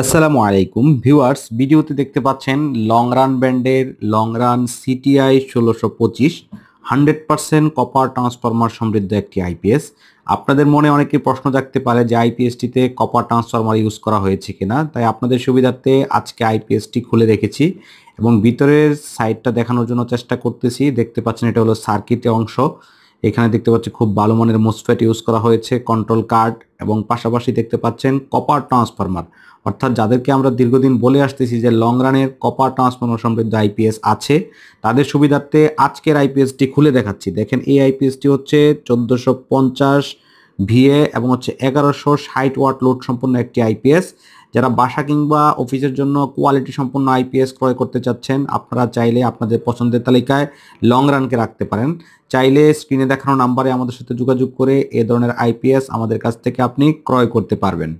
আসসালামু আলাইকুম ভিউয়ার্স, ভিডিওতে দেখতে পাচ্ছেন লং রান ব্র্যান্ডের long run CTI 1625 100% copper transformer সমৃদ্ধ একটি আইপিএস। আপনাদের মনে অনেকের প্রশ্ন থাকতে পারে যে আইপিএসটিতে কপার ট্রান্সফরমার ইউজ করা হয়েছে কিনা, তাই আপনাদের সুবিধার্থে আজকে আইপিএসটি খুলে রেখেছি এবং ভিতরের সাইডটা দেখানোর জন্য চেষ্টা করতেছি। দেখতে পাচ্ছেন এটা হলো সার্কিটের অংশ। এখানে দেখতে পাচ্ছি খুব ভালো মানের মোসফেট ইউজ করা হয়েছে, কন্ট্রোল কার্ড এবং পাশাপাশি দেখতে পাচ্ছেন কপার ট্রান্সফরমার। অর্থাৎ যাদেরকে আমরা দীর্ঘদিন বলে আসতেছি যে লং রানের কপার ট্রান্সফরমার সমৃদ্ধ আইপিএস আছে, তাদের সুবিধার্থে আজকের আইপিএসটি খুলে দেখাচ্ছি। দেখেন এই আইপিএসটি হচ্ছে 1450 ভিএ এবং হচ্ছে 1160 ওয়াট লোড সম্পন্ন একটি আইপিএস। যারা বাসা কিংবা অফিসের জন্য কোয়ালিটি সম্পন্ন আইপিএস ক্রয় করতে চাচ্ছেন, আপনারা চাইলে আপনাদের পছন্দের তালিকায় লং রানকে রাখতে পারেন। চাইলে স্ক্রিনে দেখানো নাম্বারে আমাদের সাথে যোগাযোগ করে এ ধরনের আইপিএস আমাদের কাছ থেকে আপনি ক্রয় করতে পারবেন।